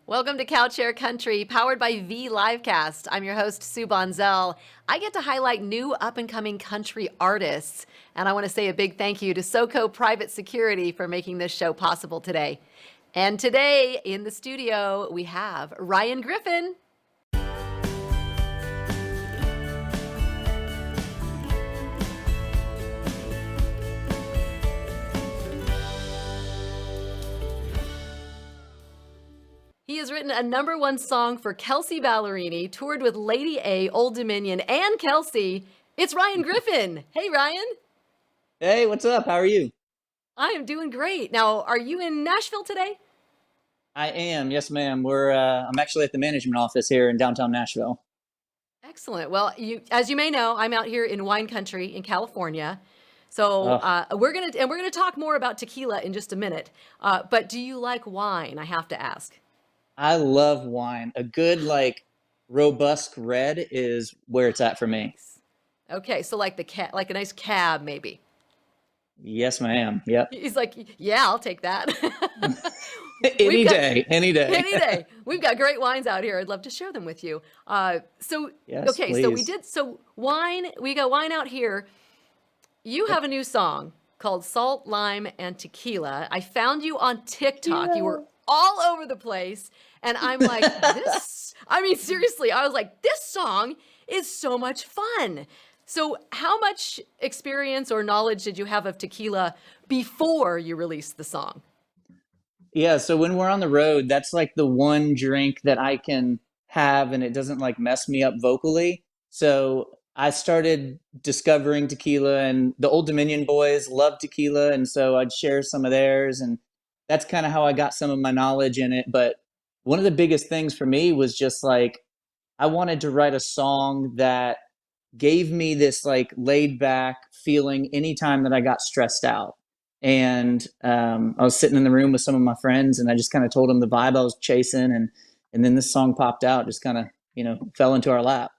Welcome to Cowchair Country, powered by vLiveCast. I'm your host, Sue Bonzell. I get to highlight new up-and-coming country artists, and I want to say a big thank you to SoCo Private Security for making this show possible today. And today, in the studio, we have Ryan Griffin. He has written a #1 song for Kelsey Ballerini, toured with Lady A, Old Dominion, and Kelsey. It's Ryan Griffin. Hey, Ryan. Hey, what's up? How are you? I am doing great. Now, are you in Nashville today? I am. Yes, ma'am. I'm actually at the management office here in downtown Nashville. Excellent. Well, as you may know, I'm out here in wine country in California. So Oh, we're gonna talk more about tequila in just a minute. But do you like wine? I have to ask. I love wine. A good, robust red is where it's at for me. Nice. Okay, so like like a nice cab, maybe. Yes, ma'am. Yep. He's like, yeah, I'll take that. We've Any got day, any day. any day. We've got great wines out here. I'd love to share them with you. So Yes, okay, so please. wine. We got wine out here. You Yep. have a new song called Salt, Lime, and Tequila. I found you on TikTok. You Yeah. were all over the place. And I'm like, seriously, I was like, this song is so much fun. So, how much experience or knowledge did you have of tequila before you released the song? Yeah, so when we're on the road, that's like the one drink that I can have and it doesn't like mess me up vocally. So I started discovering tequila and the Old Dominion boys love tequila and so I'd share some of theirs and that's kind of how I got some of my knowledge in it. But one of the biggest things for me was just like I wanted to write a song that gave me this like laid back feeling anytime that I got stressed out. And I was sitting in the room with some of my friends, and I just kind of told them the vibe I was chasing, and then this song popped out, just kind of fell into our lap.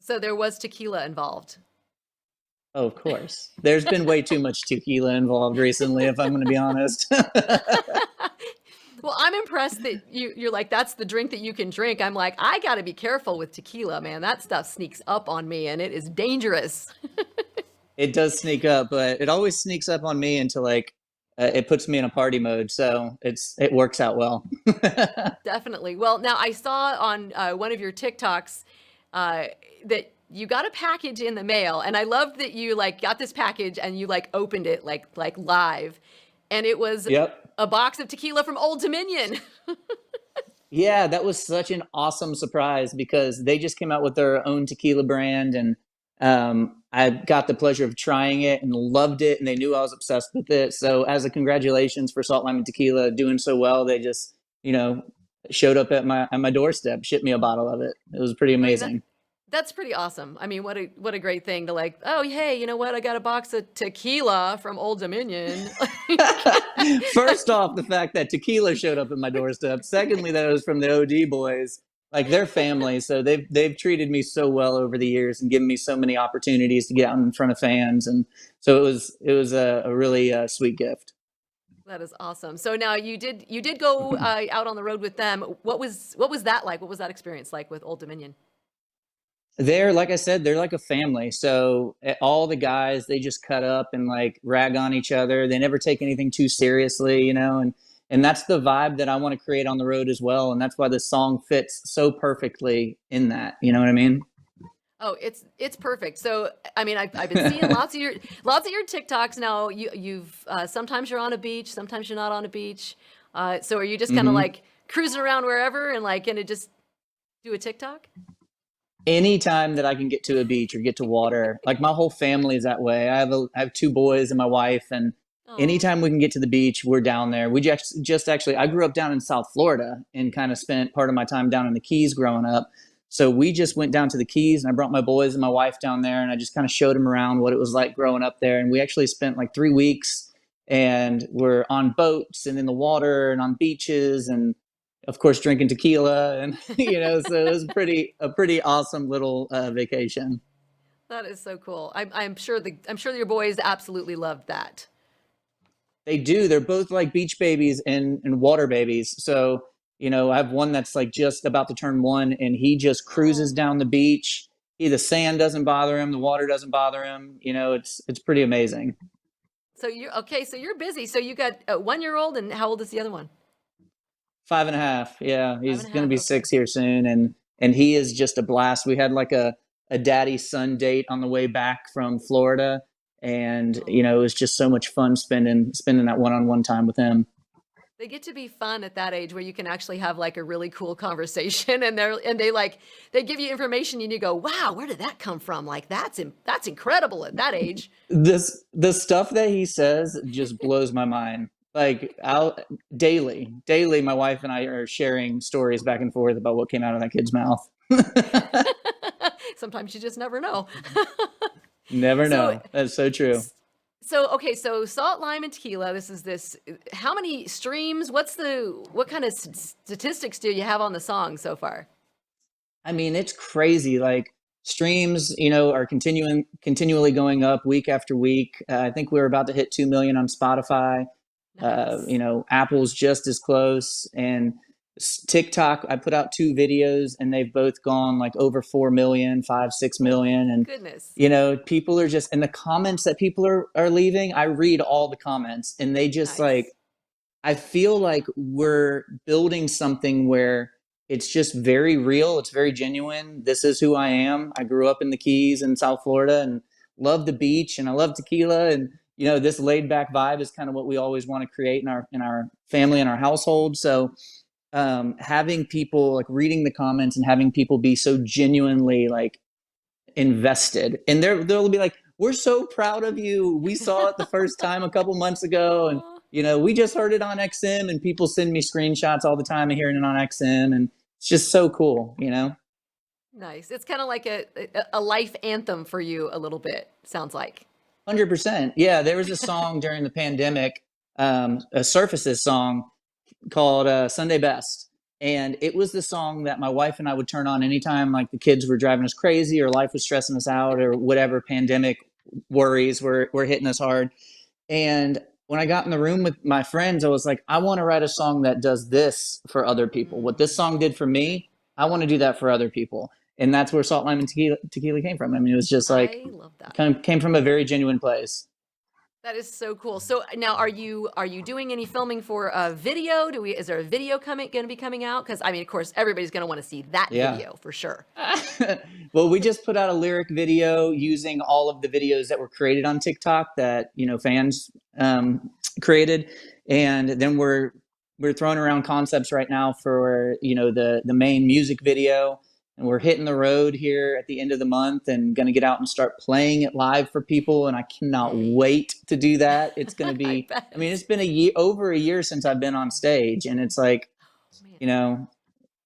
So, there was tequila involved. Oh, of course, there's been way too much tequila involved recently, if I'm going to be honest. Well, I'm impressed that you're like, that's the drink that you can drink. I'm like, I got to be careful with tequila, man. That stuff sneaks up on me and it is dangerous. It does sneak up, but it always sneaks up on me until like it puts me in a party mode, so it works out well. Definitely. Well, now I saw on one of your TikToks uh, that you got a package in the mail, and I loved that you like got this package and you like opened it like live, and it was Yep. a box of tequila from Old Dominion. Yeah, that was such an awesome surprise because they just came out with their own tequila brand, and I got the pleasure of trying it and loved it, and they knew I was obsessed with it. So, as a congratulations for Salt Lime and Tequila doing so well, they just you know showed up at my doorstep, shipped me a bottle of it. It was pretty I mean that amazing. that's pretty awesome. I mean, what a great thing to like. Oh, hey, you know what? I got a box of tequila from Old Dominion. First off, the fact that tequila showed up at my doorstep. Secondly, that it was from the OD boys, like their family. So they've treated me so well over the years and given me so many opportunities to get out in front of fans, and so it was a really sweet gift. That is awesome. So now you did go out on the road with them. What was that like? What was that experience like with Old Dominion? They're like I said, they're like a family. So all the guys, they just cut up and like rag on each other. They never take anything too seriously, and that's the vibe that I want to create on the road as well. And that's why this song fits so perfectly in that. You know what I mean? Oh, it's perfect. So I mean, I've been seeing lots of your TikToks now. You've sometimes you're on a beach, sometimes you're not on a beach. So are you just kind of hmm like cruising around wherever and like gonna just do a TikTok? Anytime that I can get to a beach or get to water, like my whole family is that way. I have two boys and my wife, and Oh, anytime we can get to the beach, we're down there. We just actually, I grew up down in South Florida and kind of spent part of my time down in the Keys growing up. So we just went down to the Keys and I brought my boys and my wife down there and I just kind of showed them around what it was like growing up there. And we actually spent like 3 weeks and we're on boats and in the water and on beaches and of course drinking tequila and so it was a pretty awesome little vacation. that is so cool. I'm sure your boys absolutely loved that. They do. They're both like beach babies and water babies. So I have one that's like just about to turn 1, and he just cruises Oh. down the beach. The sand doesn't bother him, the water doesn't bother him. It's pretty amazing. So you're okay. So you're busy. So you got a 1-year-old, and how old is the other one? 5.5. Yeah, Five and he's a gonna half. be Okay. 6 here soon, and he is just a blast. We had like a daddy son date on the way back from Florida, and it Oh. was just so much fun spending that one-on-one time with him. They get to be fun at that age where you can actually have like a really cool conversation, and they give you information and you go, "Wow, where did that come from?" Like that's incredible at that age. The stuff that he says just blows my mind. Like, I'll daily, my wife and I are sharing stories back and forth about what came out of that kid's mouth. Sometimes you just never know. Never So know. That's so true. so okay, so Salt, Lime, and Tequila. This is this. How many streams? What kind of statistics do you have on the song so far? I mean, it's crazy. Like, streams, are continually going up week after week. I think we're about to hit 2 million on Spotify. Nice. Apple's just as close, and TikTok. I put out 2 videos, and they've both gone like over 4 million, 5, six Oh my million, and goodness. people are just, and the comments that people are leaving. I read all the comments, and they just like, Nice. I feel like we're building something where it's just very real. It's very genuine. This is who I am. I grew up in the Keys in South Florida and love the beach, and I love tequila. And this laid back vibe is kind of what we always want to create in our family and our household. So having people like reading the comments and having people be so genuinely like invested, and they'll be like, we're so proud of you, we saw it the first time a couple months ago, and Oh, we just heard it on XM, and people send me screenshots all the time of hearing it on XM, and it's just so cool. nice. It's kind of like a life anthem for you a little bit, sounds like. 100%. Yeah, there was a song during the pandemic, a Surfaces song called Sunday Best. And it was the song that my wife and I would turn on anytime like the kids were driving us crazy or life was stressing us out or whatever pandemic worries were hitting us hard. And when I got in the room with my friends, I was like, I want to write a song that does this for other people. What this song did for Okay. me, I want to do that for other people. And that's where Salt, Lime, and Tequila came from. I mean, it was just like, I love that. kind of came from a very genuine place. That is so cool. So now, are you doing any filming for a video? Is there a video going to be coming out? Because I mean, of course, everybody's going to want to see that Yeah. video for sure. Well, we just put out a lyric video using all of the videos that were created on TikTok that fans created, and then we're throwing around concepts right now for the main music video, and we're hitting the road here at the end of the month and going to get out and start playing it live for people, and I cannot Nice. wait to do that. It's going to I be. I mean, bet. it's been over a year since I've been on stage, and it's like Man, you know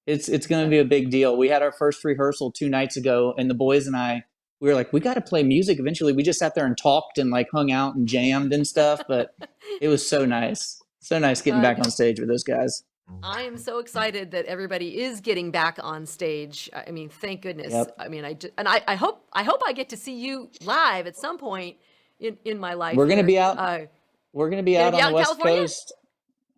it's going to that, be a big deal. We had our first rehearsal 2 nights ago, and the boys and I, we were like, we got to play music eventually. We just sat there and talked and like hung out and jammed and stuff, but it was so nice. So nice getting back on no, stage with those guys. I am so excited that everybody is getting back on stage. I mean, thank goodness. Yep. I mean, I hope I get to see you live at some point in my life We're going to here. be out. We're going to be You gonna out be on out the in West California? Coast.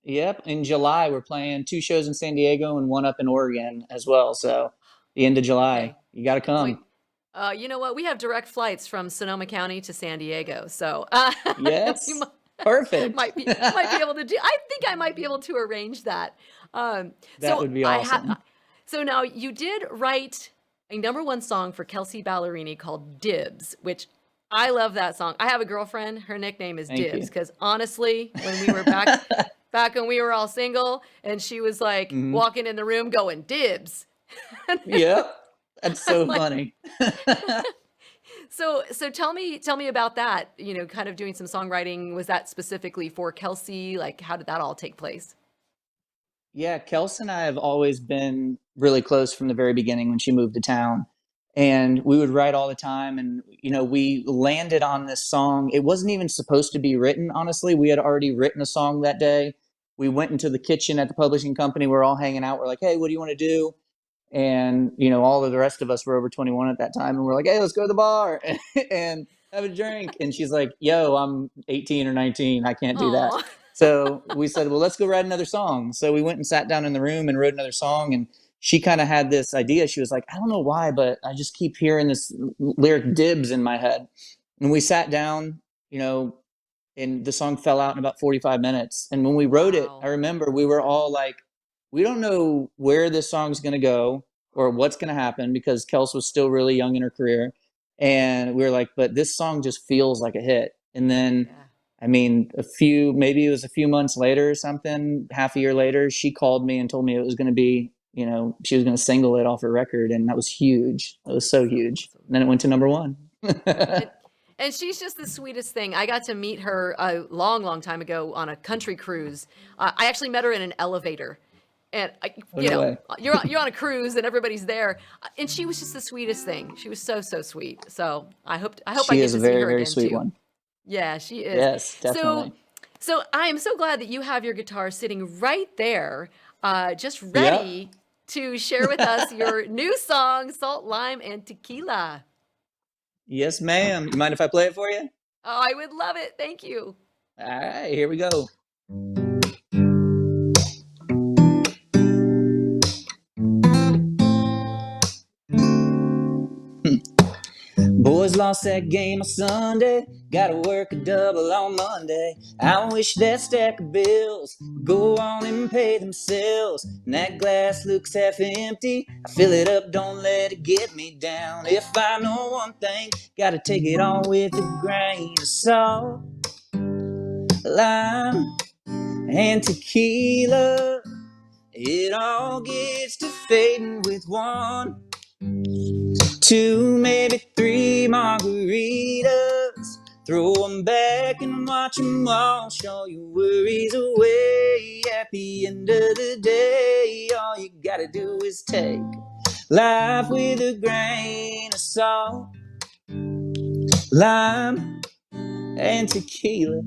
Yep. In July, we're playing 2 shows in San Diego and one up in Oregon as well. So the end of July, Okay. you got to Wait, come. you know what? We have direct flights from Sonoma County to San Diego, so we Yes. might, Perfect. might be able to do. I think I might be able to arrange that. That So would be I have. awesome. So now you did write a number one song for Kelsey Ballerini called "Dibs," which I love that song. I have a girlfriend. Her nickname is Thank Dibs you. because honestly, when we were back when we were all single, and she was like Hmm. walking in the room going "Dibs." Yep. That's I'm so like, funny. so tell me about that. Kind of doing some songwriting. Was that specifically for Kelsey? Like, how did that all take place? Yeah, Kels and I have always been really close from the very beginning when she moved to town. And we would write all the time. And, we landed on this song. It wasn't even supposed to be written, honestly. We had already written a song that day. We went into the kitchen at the publishing company. We're all hanging out. We're like, hey, what do you want to do? And, all of the rest of us were over 21 at that time. And we're like, hey, let's go to the bar and have a drink. And she's like, yo, I'm 18 or 19. I can't do that. Oh, So we said, well, let's go write another song. So we went and sat down in the room and wrote another song. And she kind of had this idea. She was like, I don't know why, but I just keep hearing this lyric dibs in my head. And we sat down, you know, and the song fell out in about 45 minutes. And when we wrote it, I Wow. remember we were all like, we don't know where this song's going to go or what's going to happen because Kels was still really young in her career. And we were like, but this song just feels like a hit. And then, Yeah. I mean, maybe it was a few months later or something, half a year later, she called me and told me it was going to be, she was going to single it off her record. And that was huge. It was so So huge. awesome. And then it went to number one. And and she's just the sweetest thing. I got to meet her a long, long time ago on a country cruise. I actually met her in an elevator, and Oh, no way. you're on a cruise and everybody's there, and she was just the sweetest thing. She was so so sweet. So I hope I She get is to a see very, her very again sweet too. one. Yeah, she is. Yes, So definitely. so I am so glad that you have your guitar sitting right there, just Yep. ready to share with us your new song, Salt, Lime, and Tequila. Yes, ma'am. You mind if I play it for you? Oh, I would love it. Thank you. All right, here we go. Boys lost that game on Sunday. Gotta work a double on Monday. I wish that stack of bills would go on and pay themselves. And that glass looks half empty. I fill it up, don't let it get me down. If I know one thing, gotta take it all with a grain of salt, lime, and tequila. It all gets to fading with one, two, maybe three margaritas. Throw them back and watch them all. Show your worries away. At the end of the day, all you gotta do is take life with a grain of salt, lime, and tequila.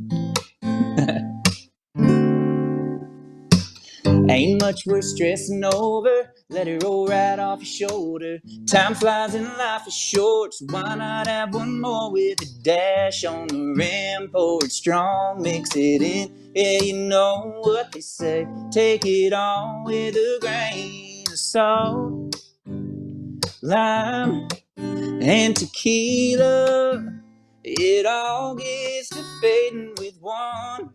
Ain't much worth stressing over. Let it roll right off your shoulder. Time flies and life is short, so why not have one more with a dash on the rim? Pour it strong, mix it in. Yeah, you know what they say. Take it on with a grain of salt, lime, and tequila. It all gets to fading with one,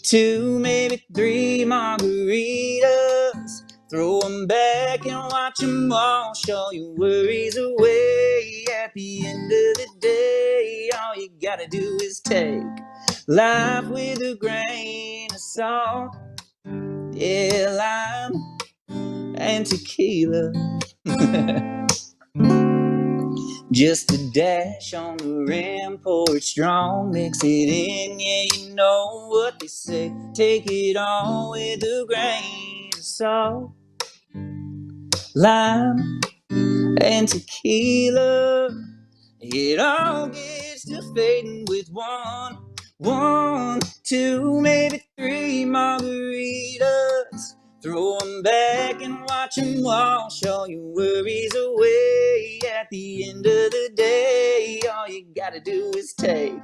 two, maybe three margaritas. Throw them back and watch them all. Show your worries away. At the end of the day, all you gotta do is take life with a grain of salt. Yeah, lime and tequila. Just a dash on the rim, pour it strong, mix it in. Yeah, you know what they say. Take it on with a grain of salt, lime, and tequila. It all gets to fading with one, two, maybe three margaritas. Throw them back and watch them all. Show your worries away. At the end of the day, all you gotta do is take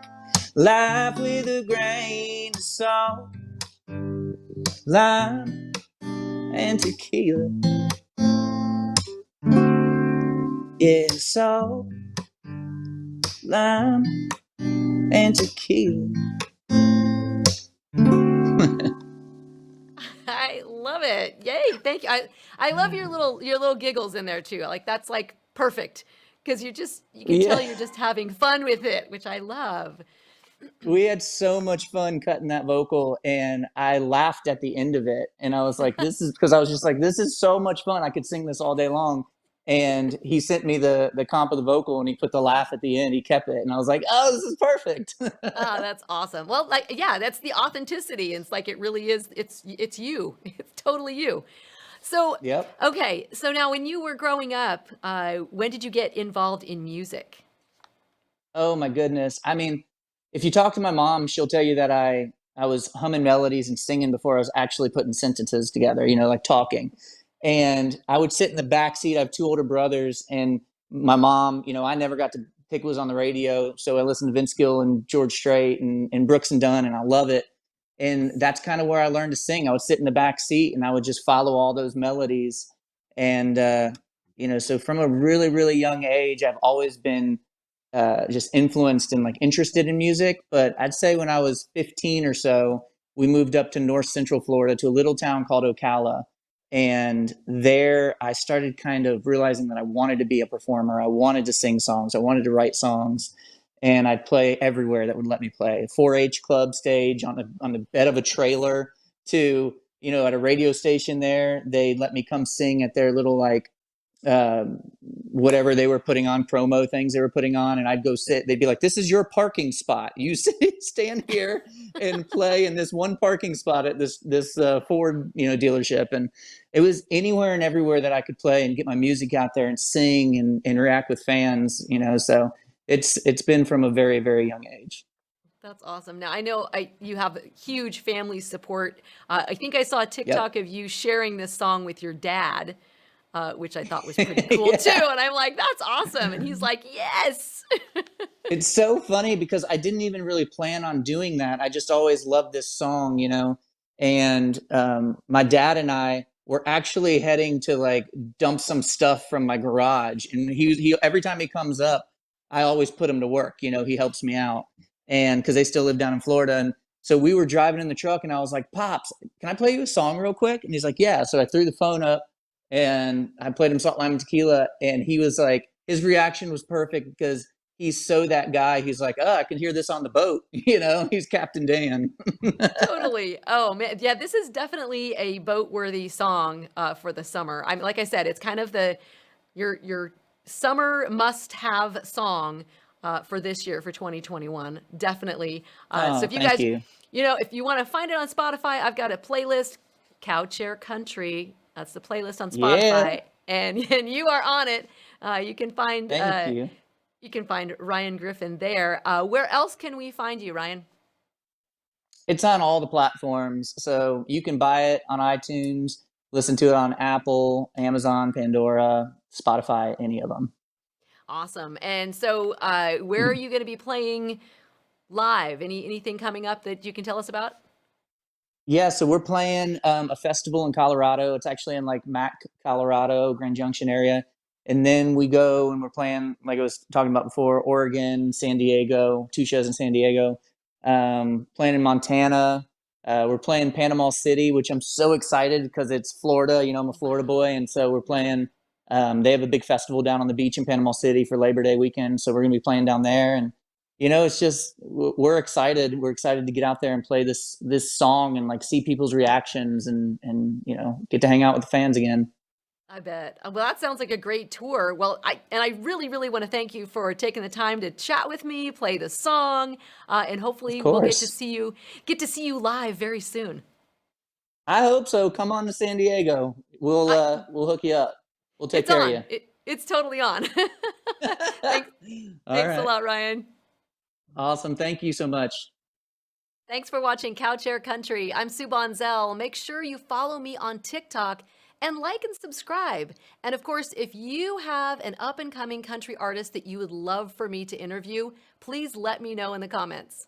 life with a grain of salt, lime, and tequila. Yeah, salt, lime, and tequila. I love it. Yay. Thank you. I love your little giggles in there too. Like that's like perfect because you can Yeah. tell you're just having fun with it, which I love. We had so much fun cutting that vocal, and I laughed at the end of it. And I was like, this is because I was just like, this is so much fun. I could sing this all day long. And he sent me the comp of the vocal and he put the laugh at the end. He kept it. And I was like, oh, this is perfect. Oh, that's awesome. Well, like yeah, that's the authenticity. It's like it really is it's you. It's totally you. So, Yep. okay. So now when you were growing up, when did you get involved in music? Oh my goodness. I mean, if you talk to my mom, she'll tell you that I was humming melodies and singing before I was actually putting sentences together, like talking. And I would sit in the back seat. I have two older brothers, and my mom, I never got to pick what was on the radio, so I listened to Vince Gill and George Strait and Brooks and Dunn, and I love it. And that's kind of where I learned to sing. I would sit in the back seat and I would just follow all those melodies. And, so from a really, really young age, I've always been just influenced and like interested in music. But I'd say when I was 15 or so, we moved up to North Central Florida to a little town called Ocala. And there I started kind of realizing that I wanted to be a performer. I wanted to sing songs. I wanted to write songs. And I'd play everywhere that would let me play. 4-H club stage on the bed of a trailer to, at a radio station there. They'd let me come sing at their little like uh, whatever they were putting on, promo things they were putting on, and I'd go sit. They'd be like, "This is your parking spot. You stand here and play in this one parking spot at this Ford dealership." And it was anywhere and everywhere that I could play and get my music out there and sing and interact with fans. So it's been from a very, very young age. That's awesome. Now I know you have huge family support. I think I saw a Yep. TikTok of you sharing this song with your dad, which I thought was pretty cool too. Yeah. And I'm like, that's awesome. And he's like, yes. It's so funny because I didn't even really plan on doing that. I just always loved this song. And my dad and I were actually heading to like dump some stuff from my garage. And he every time he comes up, I always put him to work. He helps me out, and because they still live down in Florida. And so we were driving in the truck, and I was like, "Pops, can I play you a song real quick?" And he's like, "Yeah." So I threw the phone up, and I played him Salt, Lime, and Tequila, and he was like, his reaction was perfect because he's so that guy. He's like, "Oh, I can hear this on the boat." He's Captain Dan. Totally. Oh man, yeah, this is definitely a boat-worthy song for the summer. I mean, like I said, it's kind of your summer must-have song for this year for 2021. Definitely. So Oh, if you thank guys, you. if you want to find it on Spotify, I've got a playlist, Cow Chair Country. That's the playlist on Yeah, Spotify, and and you are on it. You can find thank you. Ryan Griffin there. Where else can we find you, Ryan? It's on all the platforms, so you can buy it on iTunes, listen to it on Apple, Amazon, Pandora, Spotify, any of them. Awesome. And so, where are you going to be playing live? Anything coming up that you can tell us about? Yeah, so we're playing a festival in Colorado. It's actually in like Mac, Colorado, Grand Junction area. And then we go and we're playing, like I was talking about before, Oregon, San Diego, 2 shows in San Diego, playing in Montana. We're playing Panama City, which I'm so excited because it's Florida. I'm a Florida boy. And so we're playing, they have a big festival down on the beach in Panama City for Labor Day weekend. So we're going to be playing down there. And it's just we're excited. We're excited to get out there and play this song and like see people's reactions and get to hang out with the fans again. I bet. Well, that sounds like a great tour. Well, I really, really want to thank you for taking the time to chat with me, play the song, and Of hopefully we'll course. get to see you live very soon. I hope so. Come on to San Diego. We'll I, uh we'll hook you up. We'll take it's care of you. on. It's totally on. Thanks. All Thanks a right. lot, Ryan. Awesome. Thank you so much. Thanks for watching Couch Air Country. I'm Sue Bonzell. Make sure you follow me on TikTok and like and subscribe. And of course, if you have an up and coming country artist that you would love for me to interview, please let me know in the comments.